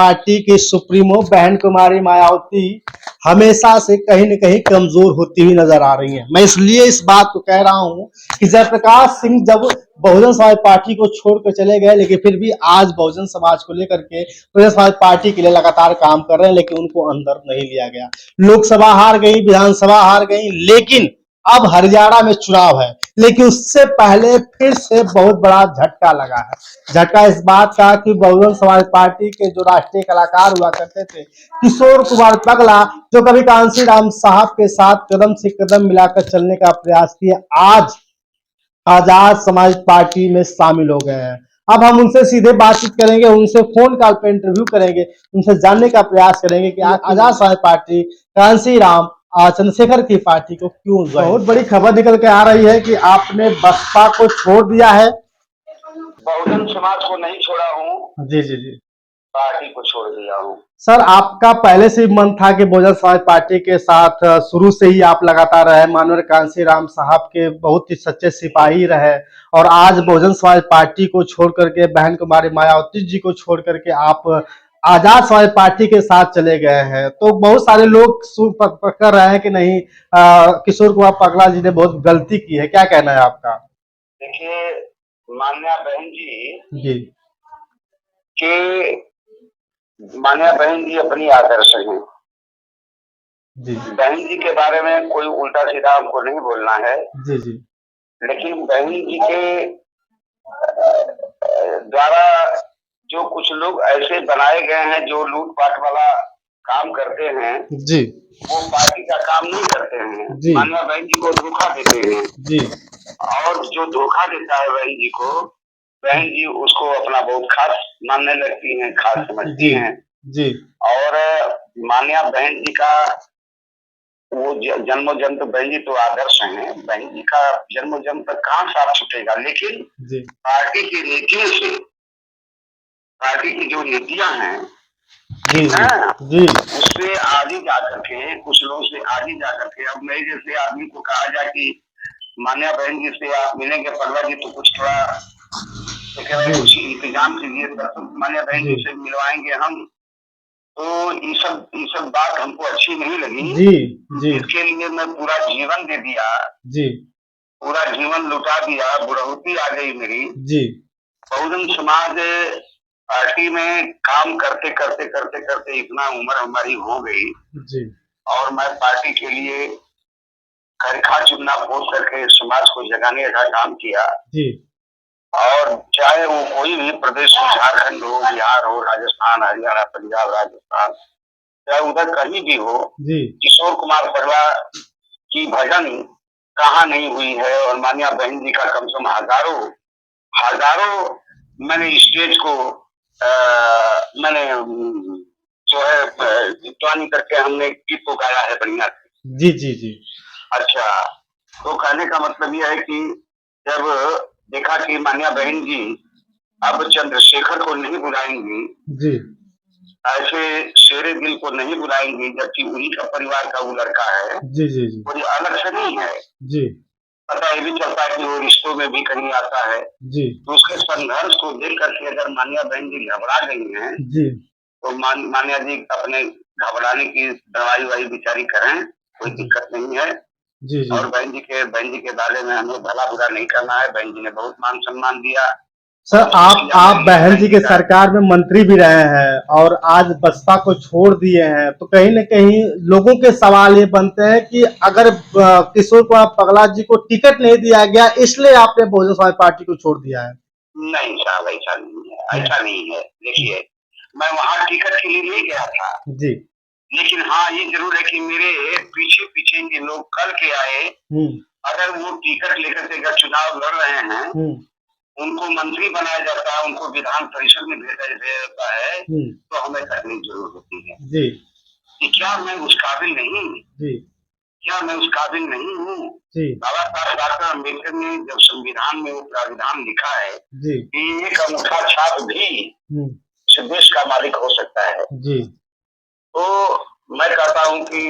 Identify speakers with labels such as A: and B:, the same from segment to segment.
A: Party की supremo बहन कुमारी मायावती हमेशा से कहीं न कहीं कमजोर होती हुई नजर आ रही हैं। मैं इसलिए इस बात को कह रहा हूं कि जयप्रकाश सिंह जब बहुजन समाज पार्टी को छोड़कर चले गए, लेकिन फिर भी आज बहुजन समाज को लेकर के बहुजन समाज पार्टी के लिए लगातार काम कर रहे हैं, लेकिन उनको अंदर नहीं लिया गया। लोकसभा हार गई, विधानसभा हार गई, लेकिन अब हरियाणा में चुनाव है, लेकिन उससे पहले फिर से बहुत बड़ा झटका लगा है। झटका इस बात का कि बहुजन समाज पार्टी के जो राष्ट्रीय कलाकार हुआ करते थे किशोर कुमार पगला, जो कभी कांसी राम साहब के साथ कदम से कदम मिलाकर चलने का प्रयास किए, आज आजाद समाज पार्टी में शामिल हो गए हैं। अब हम उनसे सीधे बातचीत करेंगे, उनसे फोन कॉल पे इंटरव्यू करेंगे, उनसे जानने का प्रयास करेंगे कि आजाद समाज पार्टी कांसी राम चंद्रशेखर की पार्टी को क्यों। बहुत बड़ी खबर निकल के आ रही है कि आपने बसपा को छोड़ दिया है।
B: बहुजन समाज को नहीं छोड़ा हूँ,
A: जी जी जी,
B: पार्टी को छोड़ दिया हूँ।
A: सर आपका पहले से ही मन था कि बहुजन समाज पार्टी के साथ शुरू से ही आप लगातार रहे, माननीय कांसी राम साहब के बहुत ही सच्चे सिपाही रहे, और आज बहुजन समाज पार्टी को छोड़ करके बहन कुमारी मायावती जी को छोड़ करके आप आजाद समाज पार्टी के साथ चले गए हैं। तो बहुत सारे लोग पकड़ रहे हैं कि नहीं, किशोर कुमार पगला जी ने बहुत गलती की है, क्या कहना है आपका?
B: देखिए, मान्या बहन जी
A: जी
B: के मान्या बहन जी अपनी आदर्श हैं।
A: जी
B: बहन जी के बारे में कोई उल्टा सीधा हमको नहीं बोलना है,
A: जी जी
B: लेकिन बहन जी के द्वारा जो कुछ लोग ऐसे बनाए गए हैं जो लूटपाट वाला काम करते हैं,
A: जी
B: वो पार्टी का काम नहीं करते हैं।
A: जी
B: मान्या बहन जी को धोखा देते हैं,
A: जी
B: और जो धोखा देता है बहन जी को, बहन जी उसको अपना बहुत खास मानने लगती हैं, खास समझती
A: जी
B: हैं।
A: जी
B: और मान्या बहन जी का वो जन्मों जन्म तो बहन जी तो आदर्श हैं, बहन जी का जन्मों जन्म तक कहाँ साथ छूटेगा, लेकिन
A: जी
B: पार्टी की नीतियों से, पार्टी की जो नीतियां हैं
A: जी
B: हाँ,
A: जी
B: उससे आगे जा करके कुछ लोगों से आगे जा करके अब मेरे जैसे आदमी को कहा जाए कि मान्या बहन जी से आप मिलेंगे पगला जी, तो कुछ थोड़ा कुछ इंतजाम कीजिए, तो मान्या बहन जी से मिलवाएंगे हम। तो ये सब बात हमको अच्छी नहीं लगी।
A: जी जी
B: इसके लिए मैं पूरा जीवन दे दिया,
A: जी
B: पूरा जीवन लुटा दिया, बुढ़ौती आ गई मेरी।
A: जी
B: बहुजन समाज पार्टी में काम करते करते करते करते इतना उम्र हमारी हो गई,
A: जी
B: और मैं पार्टी के लिए खरखा चुनना पोत करके समाज को जगाने का काम किया।
A: जी
B: और चाहे वो कोई भी प्रदेश हो, झारखंड हो, बिहार हो, राजस्थान, हरियाणा, पंजाब, राजस्थान, चाहे उधर कहीं भी हो,
A: जी
B: किशोर कुमार पगला की भजन कहाँ नहीं हुई है। और मान्या बहन जी का कम से कम हजारों हजारों मैंने स्टेज को मैंने जो है ज्वाइन करके हमने गीत को गाया है बढ़िया से।
A: जी जी जी
B: अच्छा, तो कहने का मतलब यह है कि जब देखा कि मान्या बहन जी अब चंद्रशेखर को नहीं बुलाएंगी,
A: जी
B: ऐसे शेरे दिल को नहीं बुलाएंगी, जबकि उन्हीं का परिवार का वो लड़का है,
A: जी जी जी
B: कोई अलग से नहीं है।
A: जी
B: पता ये भी चलता है कि वो रिश्तों में भी कहीं आता है।
A: जी
B: तो उसके संघर्ष को देख करके अगर मान्या बहन जी घबरा गई हैं,
A: जी
B: तो मान्या जी अपने घबराने की दवाई वाई बिचारी करें, कोई दिक्कत नहीं है।
A: जी जी
B: और बहन जी के बारे में हमें भला बुरा नहीं करना है। बहन जी ने बहुत मान सम्मान दिया।
A: सर, आप बहन जी के सरकार में मंत्री भी रहे हैं और आज बसपा को छोड़ दिए हैं, तो कहीं न कहीं लोगों के सवाल ये बनते हैं कि अगर किशोर कुमार पगला जी को टिकट नहीं दिया गया, इसलिए आपने बहुजन समाज पार्टी को छोड़ दिया है।
B: नहीं साहब, ऐसा नहीं है, ऐसा नहीं है। देखिए, मैं वहाँ टिकट के लिए नहीं गया था,
A: जी
B: लेकिन हाँ ये जरूर है कि मेरे पीछे पीछे के लोग कल के आए, अगर वो टिकट लेकर के अगर चुनाव लड़ रहे हैं, उनको मंत्री बनाया जाता है, उनको विधान परिषद में भेजा जाता है, तो हमें तकलीफ जरूर होती है
A: जी
B: कि क्या मैं उस काबिल नहीं,
A: जी
B: क्या मैं उस काबिल नहीं हूँ।
A: जी
B: बाबा साहब डॉक्टर अम्बेडकर ने जब संविधान में वो प्राविधान लिखा है
A: जी
B: कि एक अंगूठा छाप भी इस देश का मालिक हो सकता है,
A: जी
B: तो मैं कहता हूँ कि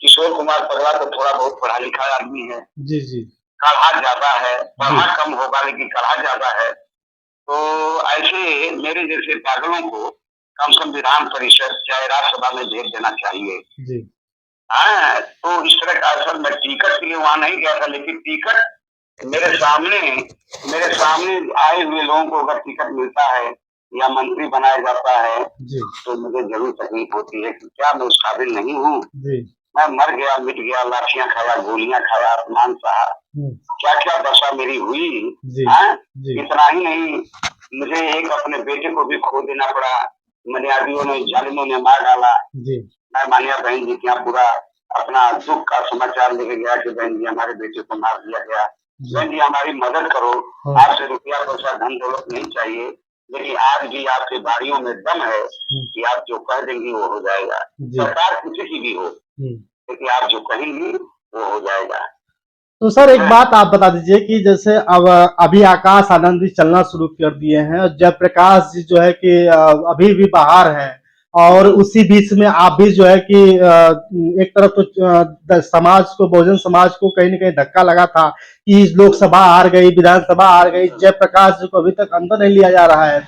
B: किशोर कुमार पगला तो थोड़ा बहुत पढ़ा लिखा आदमी है,
A: जी जी
B: कढ़ा ज्यादा है, पढ़ा कम होगा लेकिन कढ़ा ज्यादा है। तो ऐसे मेरे जैसे पागलों को कम से कम विधान परिषद चाहे राज्यसभा में भेज देना चाहिए।
A: जी
B: हाँ, तो इस तरह का असल मैं टिकट के लिए वहां नहीं गया था, लेकिन टिकट मेरे सामने आए हुए लोगों को अगर टिकट मिलता है या मंत्री बनाया जाता है
A: जी
B: तो मुझे जरूर तकलीफ होती है कि क्या मैं उस काबिल नहीं हूँ।
A: जी
B: मैं मर गया, मिट गया, लाठियां खाया, गोलियां खाया, अपमान सहा, क्या क्या दशा मेरी हुई।
A: जी
B: हाँ,
A: जी
B: इतना ही नहीं, मुझे एक अपने बेटे को भी खो देना पड़ा, मनियादियों ने, जालिमों ने मार डाला।
A: जी
B: मैं मानिया बहन जी के यहाँ पूरा अपना दुख का समाचार लेके गया कि बहन जी हमारे बेटे को मार दिया गया,
A: जी
B: बहन जी हमारी मदद करो,
A: हाँ
B: आपसे रुपया पैसा धन दौलत नहीं चाहिए, लेकिन आज भी आपके बाड़ियों में दम है कि आप जो कह देंगी वो हो जाएगा।
A: जी
B: सरकार किसी की भी हो, लेकिन आप जो कहेंगी वो हो जाएगा।
A: तो सर एक बात आप बता दीजिए कि जैसे अब अभी आकाश आनंद जी चलना शुरू कर दिए हैं और जयप्रकाश जी जो है कि अभी भी बाहर हैं और उसी बीच में आप भी जो है कि एक तरफ तो समाज को, बहुजन समाज को कहीं ना कहीं धक्का लगा था कि लोकसभा हार गई, विधानसभा हार गई, जयप्रकाश जी को अभी तक अंदर नहीं लिया जा रहा है।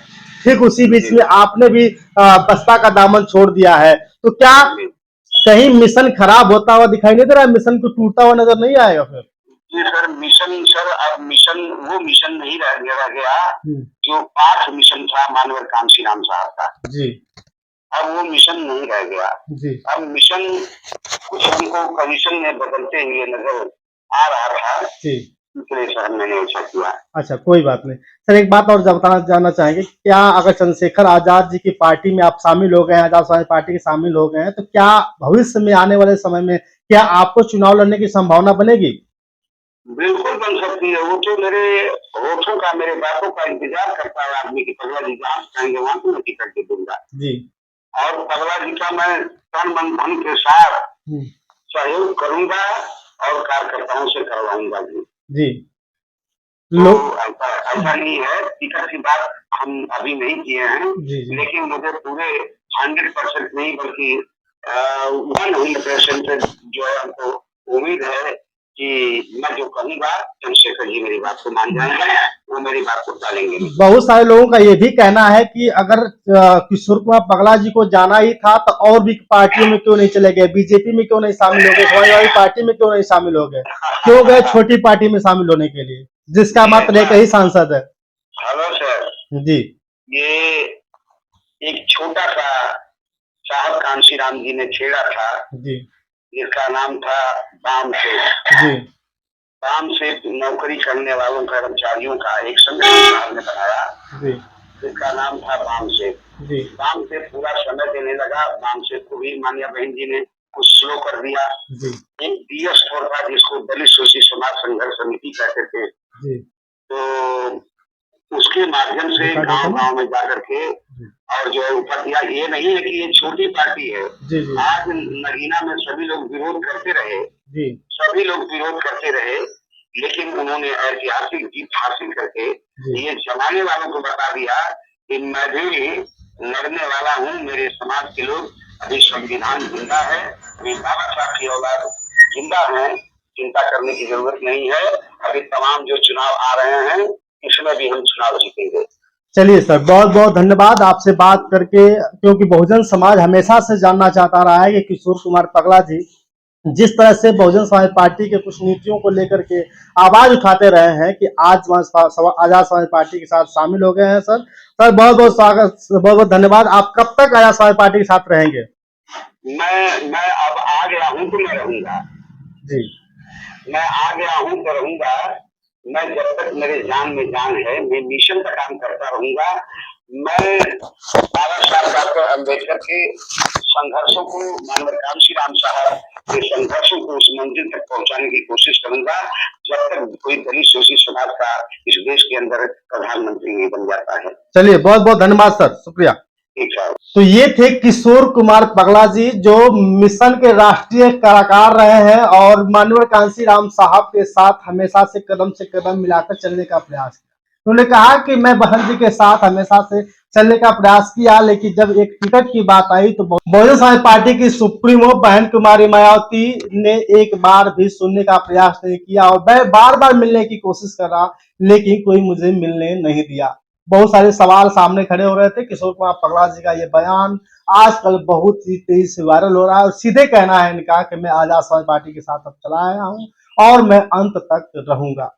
A: ठीक उसी बीच में आपने भी बसपा का दामन छोड़ दिया है, तो क्या कहीं मिशन खराब होता हुआ दिखाई नहीं दे रहा है? मिशन को टूटता हुआ नजर नहीं आएगा फिर?
B: जी सर, मिशन सर अब मिशन वो मिशन नहीं रह गया जो पाठ मिशन था मानवर कांशी राम साहब का।
A: जी
B: अब वो मिशन नहीं रह गया।
A: जी
B: अब मिशन कुछ हमको कमीशन में बदलते हुए नजर आ रहा था,
A: जी
B: इसलिए सर मैंने ऐसा किया।
A: अच्छा, कोई बात नहीं सर। एक बात और बताना जानना चाहेंगे, क्या अगर चंद्रशेखर आजाद जी की पार्टी में आप शामिल हो गए हैं, आजाद समाज पार्टी के शामिल हो गए हैं, तो क्या भविष्य में आने वाले समय में क्या आपको चुनाव लड़ने की संभावना बनेगी?
B: बिल्कुल बन सकती है। वो तो मेरे होठों का, मेरे बातों का इंतजार करता है आदमी की। पगला जी जहाँ कहेंगे वहां को मैं टिकट दे दूंगा
A: जी
B: और पगला जी का मैं तन मन धन के साथ सहयोग करूंगा और कार्यकर्ताओं से करवाऊंगा जी।
A: जी
B: तो
A: लोग
B: ऐसा नहीं है, टिकट की बात हम अभी नहीं किए हैं,
A: जी जी
B: लेकिन मुझे पूरे 100% नहीं बल्कि 100% जो है हमको उम्मीद है कि मैं जो कहूँगा चंद्रशेखर जी मेरी बात को मान जाएंगे, वो मेरी बात को टालेंगे नहीं।
A: बहुत सारे लोगों का ये भी कहना है कि अगर किशोर कुमार पगला जी को जाना ही था तो और भी पार्टियों में क्यों नहीं चले गए, बीजेपी में क्यों नहीं शामिल हो गए, समाजवादी पार्टी में क्यों नहीं शामिल हो गए, क्यों गए छोटी पार्टी में शामिल होने के लिए, जिसका मात्र एक ही सांसद है?
B: हेलो सर
A: जी
B: ये एक छोटा सा साहब कांशी राम जी ने छेड़ा था
A: जी
B: जिसका नाम था बाम से।
A: जी
B: काम से नौकरी करने वालों कर्मचारियों का एक संगठन साहब ने बनाया
A: जी
B: जिसका नाम था बाम से।
A: जी
B: बाम से पूरा समय देने लगा। बाम से को भी मानिया बहन जी ने कुछ स्लो कर दिया।
A: जी
B: एक डीएस स्टोर था जिसको दलित शोषित समाज संघर्ष समिति कहते थे,
A: जी
B: तो उसके माध्यम से गांव गांव में जाकर के और जो है ऊपर दिया। ये नहीं है कि ये छोटी पार्टी है।
A: जी जी
B: आज नगीना में सभी लोग विरोध करते रहे,
A: जी
B: सभी लोग विरोध करते रहे, लेकिन उन्होंने ऐतिहासिक जीत हासिल करके ये जमाने वालों को बता दिया कि मैं भी लड़ने वाला हूँ। मेरे समाज के लोग, अभी संविधान जिंदा है, अभी बाबा साहब की औलाद जिंदा है, चिंता करने की जरूरत नहीं है। अभी तमाम जो चुनाव आ रहे हैं इसमें भी हम चुनाव जीतेंगे।
A: चलिए सर, बहुत बहुत धन्यवाद आपसे बात करके, क्योंकि बहुजन समाज हमेशा से जानना चाहता रहा है कि किशोर कुमार पगला जी जिस तरह से बहुजन समाज पार्टी के कुछ नीतियों को लेकर के आवाज उठाते रहे हैं कि आज आजाद समाज पार्टी के साथ शामिल हो गए हैं। सर बहुत बहुत स्वागत, बहुत बहुत धन्यवाद। आप कब तक आजाद समाज पार्टी के साथ रहेंगे?
B: मैं अब आ गया हूँ तो मैं रहूंगा
A: जी,
B: मैं आ गया हूँ तो रहूंगा। मैं जब तक मेरे जान में जान है मैं मिशन का काम करता रहूंगा। मैं बाबा साहब डॉक्टर अम्बेडकर के संघर्षों को, मानव कांशी राम साहब के संघर्षों को उस मंजिल तक पहुंचाने की कोशिश करूंगा जब तक कोई दलित शोषित समाज का इस देश के अंदर प्रधानमंत्री नहीं बन जाता है।
A: चलिए बहुत बहुत धन्यवाद सर, शुक्रिया। तो ये थे किशोर कुमार पगला जी जो मिशन के राष्ट्रीय कलाकार रहे हैं और माननीय कांशी राम साहब के साथ हमेशा से कदम मिलाकर चलने का प्रयास किया। उन्होंने कहा कि मैं बहन जी के साथ हमेशा से चलने का प्रयास किया, लेकिन जब एक टिकट की बात आई तो बहुजन समाज पार्टी की सुप्रीमो बहन कुमारी मायावती ने एक बार भी सुनने का प्रयास नहीं किया और मैं बार बार मिलने की कोशिश कर रहा, लेकिन कोई मुझे मिलने नहीं दिया। बहुत सारे सवाल सामने खड़े हो रहे थे। किशोर कुमार पगला जी का ये बयान आजकल बहुत ही तेजी से वायरल हो रहा है और सीधे कहना है इनका कि मैं आजाद समाज पार्टी के साथ अब चला आया हूं और मैं अंत तक रहूंगा।